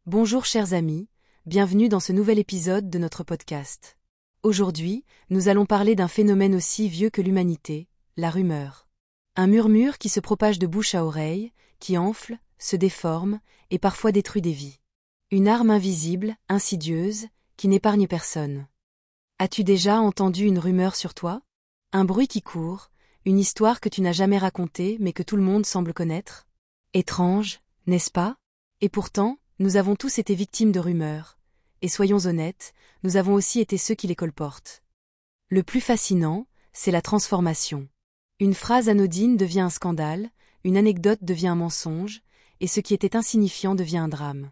Bonjour chers amis, bienvenue dans ce nouvel épisode de notre podcast. Aujourd'hui, nous allons parler d'un phénomène aussi vieux que l'humanité, la rumeur. Un murmure qui se propage de bouche à oreille, qui enfle, se déforme et parfois détruit des vies. Une arme invisible, insidieuse, qui n'épargne personne. As-tu déjà entendu une rumeur sur toi? Un bruit qui court, une histoire que tu n'as jamais racontée mais que tout le monde semble connaître? Étrange, n'est-ce pas? Et pourtant, nous avons tous été victimes de rumeurs, et soyons honnêtes, nous avons aussi été ceux qui les colportent. Le plus fascinant, c'est la transformation. Une phrase anodine devient un scandale, une anecdote devient un mensonge, et ce qui était insignifiant devient un drame.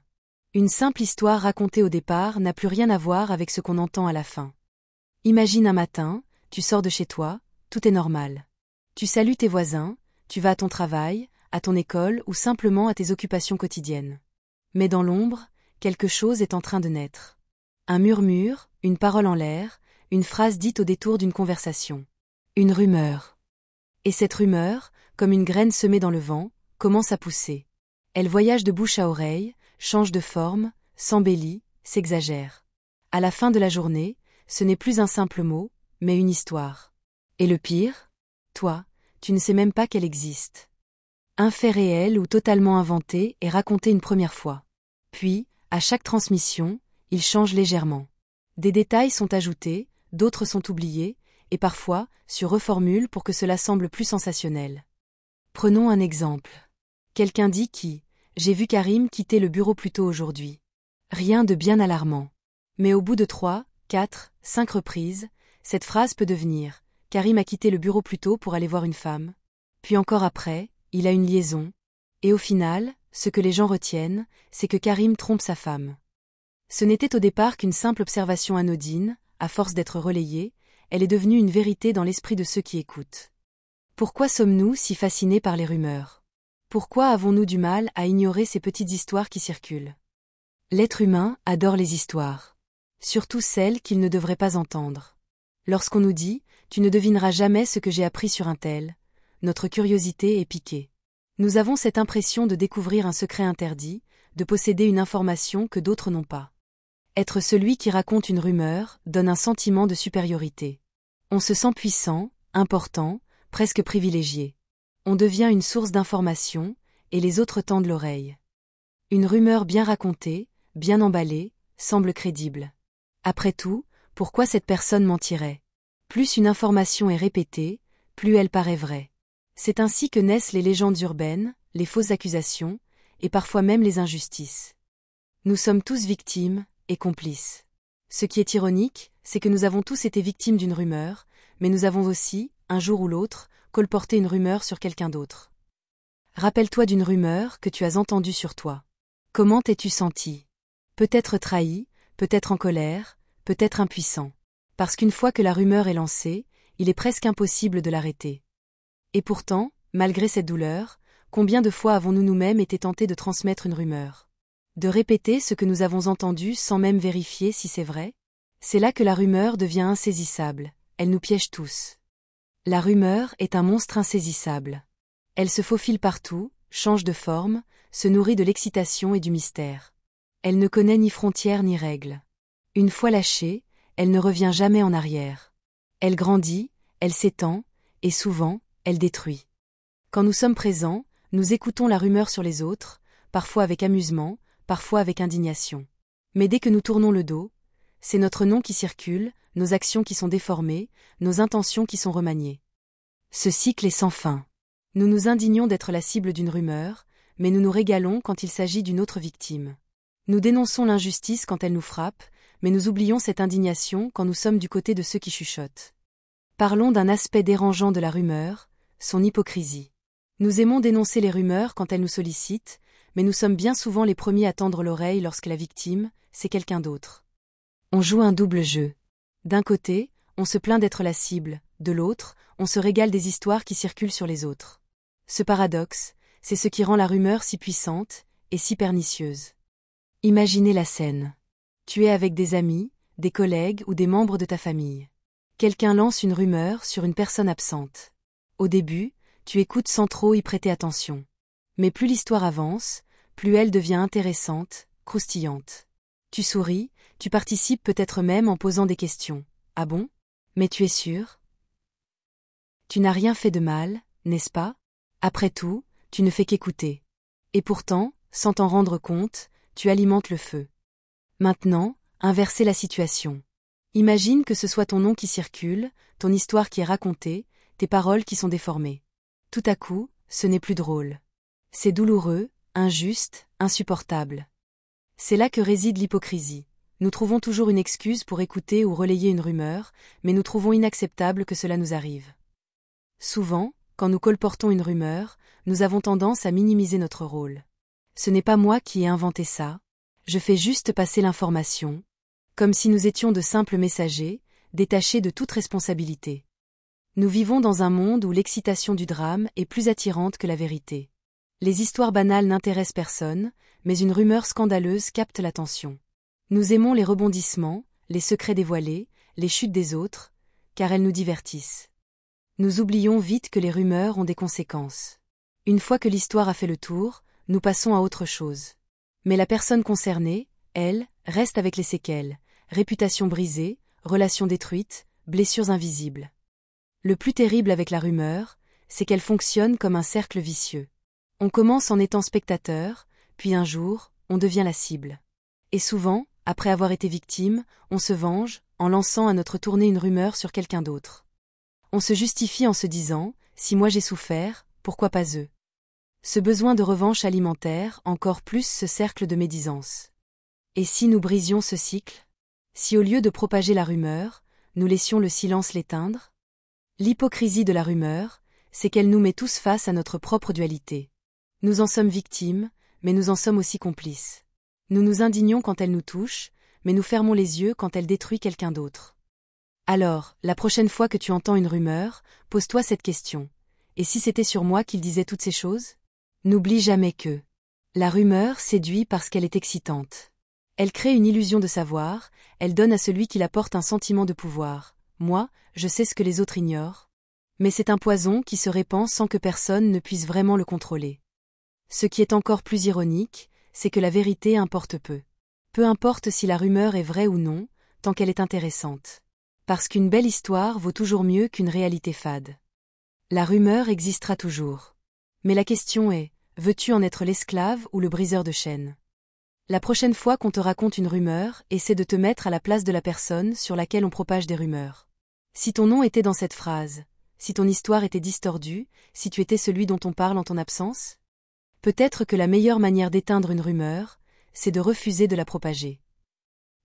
Une simple histoire racontée au départ n'a plus rien à voir avec ce qu'on entend à la fin. Imagine un matin, tu sors de chez toi, tout est normal. Tu salues tes voisins, tu vas à ton travail, à ton école ou simplement à tes occupations quotidiennes. Mais dans l'ombre, quelque chose est en train de naître. Un murmure, une parole en l'air, une phrase dite au détour d'une conversation. Une rumeur. Et cette rumeur, comme une graine semée dans le vent, commence à pousser. Elle voyage de bouche à oreille, change de forme, s'embellit, s'exagère. À la fin de la journée, ce n'est plus un simple mot, mais une histoire. Et le pire? Toi, tu ne sais même pas qu'elle existe. Un fait réel ou totalement inventé est raconté une première fois. Puis, à chaque transmission, il change légèrement. Des détails sont ajoutés, d'autres sont oubliés, et parfois, se reformulent pour que cela semble plus sensationnel. Prenons un exemple. Quelqu'un dit j'ai vu Karim quitter le bureau plus tôt aujourd'hui. Rien de bien alarmant. Mais au bout de 3, 4, 5 reprises, cette phrase peut devenir Karim a quitté le bureau plus tôt pour aller voir une femme. Puis encore après, il a une liaison. Et au final, ce que les gens retiennent, c'est que Karim trompe sa femme. Ce n'était au départ qu'une simple observation anodine, à force d'être relayée, elle est devenue une vérité dans l'esprit de ceux qui écoutent. Pourquoi sommes-nous si fascinés par les rumeurs? Pourquoi avons-nous du mal à ignorer ces petites histoires qui circulent? L'être humain adore les histoires. Surtout celles qu'il ne devrait pas entendre. Lorsqu'on nous dit « tu ne devineras jamais ce que j'ai appris sur un tel », notre curiosité est piquée. Nous avons cette impression de découvrir un secret interdit, de posséder une information que d'autres n'ont pas. Être celui qui raconte une rumeur donne un sentiment de supériorité. On se sent puissant, important, presque privilégié. On devient une source d'information, et les autres tendent l'oreille. Une rumeur bien racontée, bien emballée, semble crédible. Après tout, pourquoi cette personne mentirait? Plus une information est répétée, plus elle paraît vraie. C'est ainsi que naissent les légendes urbaines, les fausses accusations, et parfois même les injustices. Nous sommes tous victimes, et complices. Ce qui est ironique, c'est que nous avons tous été victimes d'une rumeur, mais nous avons aussi, un jour ou l'autre, colporté une rumeur sur quelqu'un d'autre. Rappelle-toi d'une rumeur que tu as entendue sur toi. Comment t'es-tu senti? Peut-être trahi, peut-être en colère, peut-être impuissant. Parce qu'une fois que la rumeur est lancée, il est presque impossible de l'arrêter. Et pourtant, malgré cette douleur, combien de fois avons-nous nous-mêmes été tentés de transmettre une rumeur? De répéter ce que nous avons entendu sans même vérifier si c'est vrai? C'est là que la rumeur devient insaisissable, elle nous piège tous. La rumeur est un monstre insaisissable. Elle se faufile partout, change de forme, se nourrit de l'excitation et du mystère. Elle ne connaît ni frontières ni règles. Une fois lâchée, elle ne revient jamais en arrière. Elle grandit, elle s'étend, et souvent, elle détruit. Quand nous sommes présents, nous écoutons la rumeur sur les autres, parfois avec amusement, parfois avec indignation. Mais dès que nous tournons le dos, c'est notre nom qui circule, nos actions qui sont déformées, nos intentions qui sont remaniées. Ce cycle est sans fin. Nous nous indignons d'être la cible d'une rumeur, mais nous nous régalons quand il s'agit d'une autre victime. Nous dénonçons l'injustice quand elle nous frappe, mais nous oublions cette indignation quand nous sommes du côté de ceux qui chuchotent. Parlons d'un aspect dérangeant de la rumeur, son hypocrisie. Nous aimons dénoncer les rumeurs quand elles nous sollicitent, mais nous sommes bien souvent les premiers à tendre l'oreille lorsque la victime, c'est quelqu'un d'autre. On joue un double jeu. D'un côté, on se plaint d'être la cible, de l'autre, on se régale des histoires qui circulent sur les autres. Ce paradoxe, c'est ce qui rend la rumeur si puissante et si pernicieuse. Imaginez la scène. Tu es avec des amis, des collègues ou des membres de ta famille. Quelqu'un lance une rumeur sur une personne absente. Au début, tu écoutes sans trop y prêter attention. Mais plus l'histoire avance, plus elle devient intéressante, croustillante. Tu souris, tu participes peut-être même en posant des questions. Ah bon? Mais tu es sûr? Tu n'as rien fait de mal, n'est-ce pas? Après tout, tu ne fais qu'écouter. Et pourtant, sans t'en rendre compte, tu alimentes le feu. Maintenant, inversez la situation. Imagine que ce soit ton nom qui circule, ton histoire qui est racontée, tes paroles qui sont déformées. Tout à coup, ce n'est plus drôle. C'est douloureux, injuste, insupportable. C'est là que réside l'hypocrisie. Nous trouvons toujours une excuse pour écouter ou relayer une rumeur, mais nous trouvons inacceptable que cela nous arrive. Souvent, quand nous colportons une rumeur, nous avons tendance à minimiser notre rôle. Ce n'est pas moi qui ai inventé ça, je fais juste passer l'information, comme si nous étions de simples messagers, détachés de toute responsabilité. Nous vivons dans un monde où l'excitation du drame est plus attirante que la vérité. Les histoires banales n'intéressent personne, mais une rumeur scandaleuse capte l'attention. Nous aimons les rebondissements, les secrets dévoilés, les chutes des autres, car elles nous divertissent. Nous oublions vite que les rumeurs ont des conséquences. Une fois que l'histoire a fait le tour, nous passons à autre chose. Mais la personne concernée, elle, reste avec les séquelles, réputation brisée, relations détruites, blessures invisibles. Le plus terrible avec la rumeur, c'est qu'elle fonctionne comme un cercle vicieux. On commence en étant spectateur, puis un jour, on devient la cible. Et souvent, après avoir été victime, on se venge, en lançant à notre tournée une rumeur sur quelqu'un d'autre. On se justifie en se disant, si moi j'ai souffert, pourquoi pas eux? Ce besoin de revanche alimentaire encore plus ce cercle de médisance. Et si nous brisions ce cycle? Si au lieu de propager la rumeur, nous laissions le silence l'éteindre? L'hypocrisie de la rumeur, c'est qu'elle nous met tous face à notre propre dualité. Nous en sommes victimes, mais nous en sommes aussi complices. Nous nous indignons quand elle nous touche, mais nous fermons les yeux quand elle détruit quelqu'un d'autre. Alors, la prochaine fois que tu entends une rumeur, pose-toi cette question. Et si c'était sur moi qu'il disait toutes ces choses? N'oublie jamais que la rumeur séduit parce qu'elle est excitante. Elle crée une illusion de savoir, elle donne à celui qui la porte un sentiment de pouvoir. Moi, je sais ce que les autres ignorent. Mais c'est un poison qui se répand sans que personne ne puisse vraiment le contrôler. Ce qui est encore plus ironique, c'est que la vérité importe peu. Peu importe si la rumeur est vraie ou non, tant qu'elle est intéressante. Parce qu'une belle histoire vaut toujours mieux qu'une réalité fade. La rumeur existera toujours. Mais la question est, veux-tu en être l'esclave ou le briseur de chaînes? La prochaine fois qu'on te raconte une rumeur, essaie de te mettre à la place de la personne sur laquelle on propage des rumeurs. Si ton nom était dans cette phrase, si ton histoire était distordue, si tu étais celui dont on parle en ton absence? Peut-être que la meilleure manière d'éteindre une rumeur, c'est de refuser de la propager.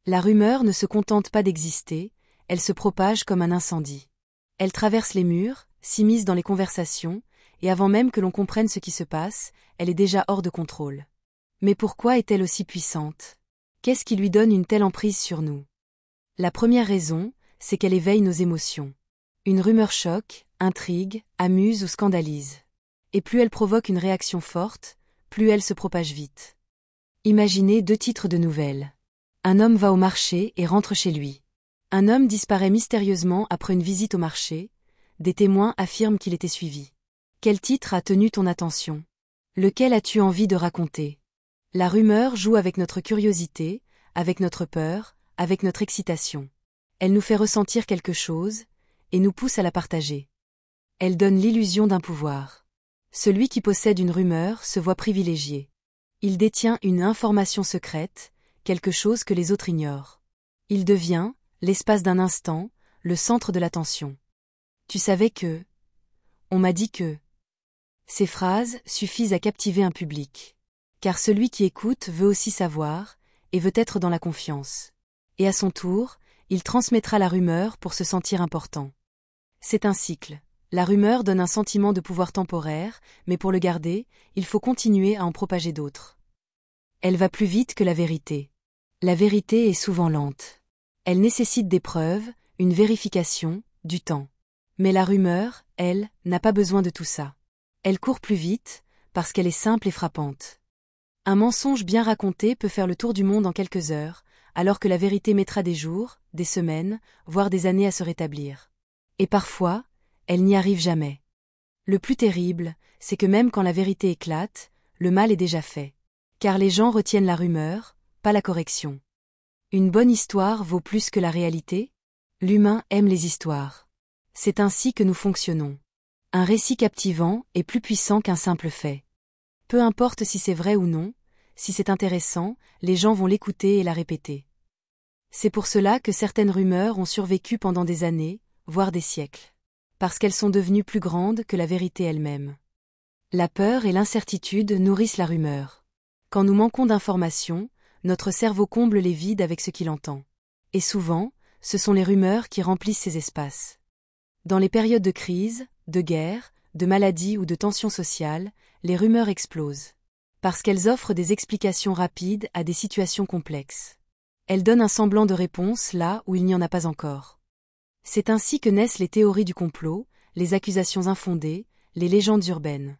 La rumeur ne se contente pas d'exister, elle se propage comme un incendie. Elle traverse les murs, s'immisce dans les conversations, et avant même que l'on comprenne ce qui se passe, elle est déjà hors de contrôle. Mais pourquoi est-elle aussi puissante? Qu'est-ce qui lui donne une telle emprise sur nous? La première raison, c'est qu'elle éveille nos émotions. Une rumeur choque, intrigue, amuse ou scandalise. Et plus elle provoque une réaction forte, plus elle se propage vite. Imaginez 2 titres de nouvelles. Un homme va au marché et rentre chez lui. Un homme disparaît mystérieusement après une visite au marché, des témoins affirment qu'il était suivi. Quel titre a tenu ton attention? Lequel as-tu envie de raconter? La rumeur joue avec notre curiosité, avec notre peur, avec notre excitation. Elle nous fait ressentir quelque chose, et nous pousse à la partager. Elle donne l'illusion d'un pouvoir. Celui qui possède une rumeur se voit privilégié. Il détient une information secrète, quelque chose que les autres ignorent. Il devient, l'espace d'un instant, le centre de l'attention. Tu savais que... On m'a dit que... Ces phrases suffisent à captiver un public. Car celui qui écoute veut aussi savoir, et veut être dans la confiance. Et à son tour, il transmettra la rumeur pour se sentir important. C'est un cycle. La rumeur donne un sentiment de pouvoir temporaire, mais pour le garder, il faut continuer à en propager d'autres. Elle va plus vite que la vérité. La vérité est souvent lente. Elle nécessite des preuves, une vérification, du temps. Mais la rumeur, elle, n'a pas besoin de tout ça. Elle court plus vite, parce qu'elle est simple et frappante. Un mensonge bien raconté peut faire le tour du monde en quelques heures, alors que la vérité mettra des jours, des semaines, voire des années à se rétablir. Et parfois, elle n'y arrive jamais. Le plus terrible, c'est que même quand la vérité éclate, le mal est déjà fait. Car les gens retiennent la rumeur, pas la correction. Une bonne histoire vaut plus que la réalité? L'humain aime les histoires. C'est ainsi que nous fonctionnons. Un récit captivant est plus puissant qu'un simple fait. Peu importe si c'est vrai ou non, si c'est intéressant, les gens vont l'écouter et la répéter. C'est pour cela que certaines rumeurs ont survécu pendant des années, voire des siècles. Parce qu'elles sont devenues plus grandes que la vérité elle-même. La peur et l'incertitude nourrissent la rumeur. Quand nous manquons d'informations, notre cerveau comble les vides avec ce qu'il entend. Et souvent, ce sont les rumeurs qui remplissent ces espaces. Dans les périodes de crise, de guerre, de maladie ou de tension sociale, les rumeurs explosent. Parce qu'elles offrent des explications rapides à des situations complexes. Elles donnent un semblant de réponse là où il n'y en a pas encore. C'est ainsi que naissent les théories du complot, les accusations infondées, les légendes urbaines.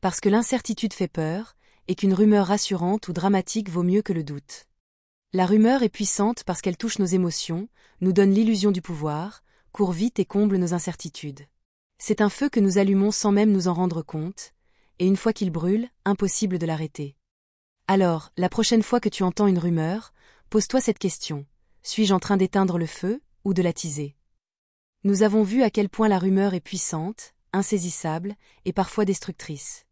Parce que l'incertitude fait peur, et qu'une rumeur rassurante ou dramatique vaut mieux que le doute. La rumeur est puissante parce qu'elle touche nos émotions, nous donne l'illusion du pouvoir, court vite et comble nos incertitudes. C'est un feu que nous allumons sans même nous en rendre compte, et une fois qu'il brûle, impossible de l'arrêter. Alors, la prochaine fois que tu entends une rumeur, pose-toi cette question. Suis-je en train d'éteindre le feu, ou de l'attiser? Nous avons vu à quel point la rumeur est puissante, insaisissable, et parfois destructrice.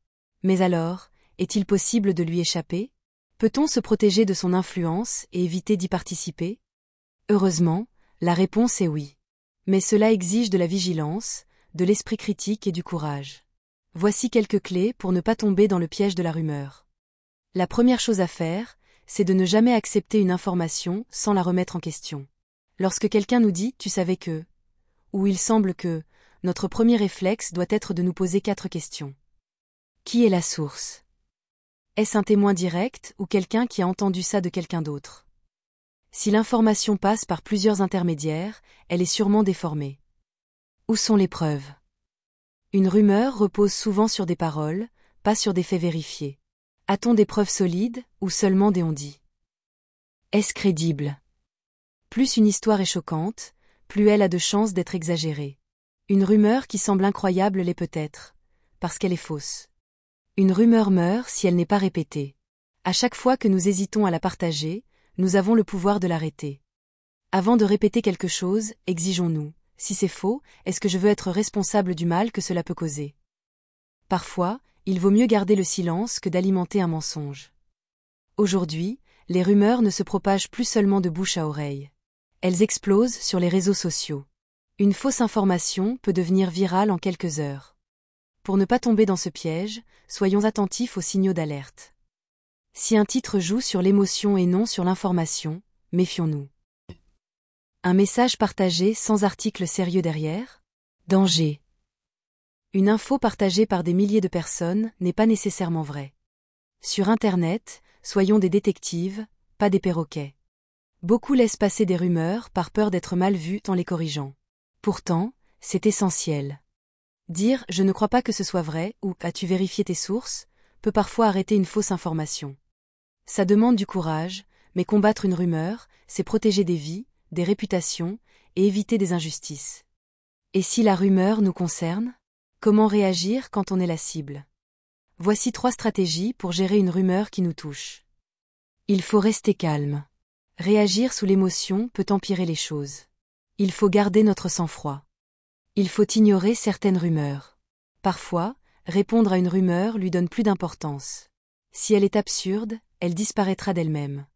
Mais alors, est-il possible de lui échapper? Peut-on se protéger de son influence et éviter d'y participer? Heureusement, la réponse est oui. Mais cela exige de la vigilance, de l'esprit critique et du courage. Voici quelques clés pour ne pas tomber dans le piège de la rumeur. La première chose à faire, c'est de ne jamais accepter une information sans la remettre en question. Lorsque quelqu'un nous dit « tu savais que » ou « il semble que », notre premier réflexe doit être de nous poser 4 questions. Qui est la source? Est-ce un témoin direct ou quelqu'un qui a entendu ça de quelqu'un d'autre? Si l'information passe par plusieurs intermédiaires, elle est sûrement déformée. Où sont les preuves? Une rumeur repose souvent sur des paroles, pas sur des faits vérifiés. A-t-on des preuves solides ou seulement des on-dit? Est-ce crédible? Plus une histoire est choquante, plus elle a de chances d'être exagérée. Une rumeur qui semble incroyable l'est peut-être, parce qu'elle est fausse. Une rumeur meurt si elle n'est pas répétée. À chaque fois que nous hésitons à la partager, nous avons le pouvoir de l'arrêter. Avant de répéter quelque chose, exigeons-nous. Si c'est faux, est-ce que je veux être responsable du mal que cela peut causer? Parfois, il vaut mieux garder le silence que d'alimenter un mensonge. Aujourd'hui, les rumeurs ne se propagent plus seulement de bouche à oreille. Elles explosent sur les réseaux sociaux. Une fausse information peut devenir virale en quelques heures. Pour ne pas tomber dans ce piège, soyons attentifs aux signaux d'alerte. Si un titre joue sur l'émotion et non sur l'information, méfions-nous. Un message partagé sans article sérieux derrière? Danger. Une info partagée par des milliers de personnes n'est pas nécessairement vraie. Sur Internet, soyons des détectives, pas des perroquets. Beaucoup laissent passer des rumeurs par peur d'être mal vus en les corrigeant. Pourtant, c'est essentiel. Dire « je ne crois pas que ce soit vrai » ou « as-tu vérifié tes sources » peut parfois arrêter une fausse information. Ça demande du courage, mais combattre une rumeur, c'est protéger des vies, des réputations, et éviter des injustices. Et si la rumeur nous concerne? Comment réagir quand on est la cible? Voici 3 stratégies pour gérer une rumeur qui nous touche. Il faut rester calme. Réagir sous l'émotion peut empirer les choses. Il faut garder notre sang-froid. Il faut ignorer certaines rumeurs. Parfois, répondre à une rumeur lui donne plus d'importance. Si elle est absurde, elle disparaîtra d'elle-même.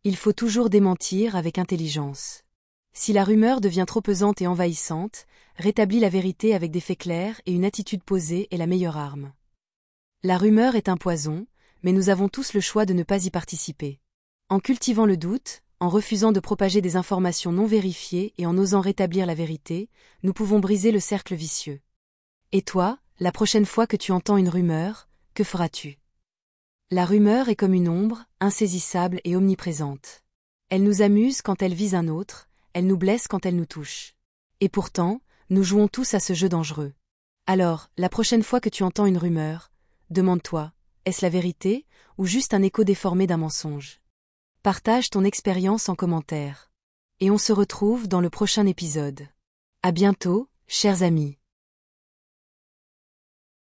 Il faut toujours démentir avec intelligence. Si la rumeur devient trop pesante et envahissante, rétablis la vérité avec des faits clairs et une attitude posée est la meilleure arme. La rumeur est un poison, mais nous avons tous le choix de ne pas y participer. En cultivant le doute, en refusant de propager des informations non vérifiées et en osant rétablir la vérité, nous pouvons briser le cercle vicieux. Et toi, la prochaine fois que tu entends une rumeur, que feras-tu? La rumeur est comme une ombre, insaisissable et omniprésente. Elle nous amuse quand elle vise un autre, elle nous blesse quand elle nous touche. Et pourtant, nous jouons tous à ce jeu dangereux. Alors, la prochaine fois que tu entends une rumeur, demande-toi, est-ce la vérité, ou juste un écho déformé d'un mensonge? Partage ton expérience en commentaire. Et on se retrouve dans le prochain épisode. À bientôt, chers amis.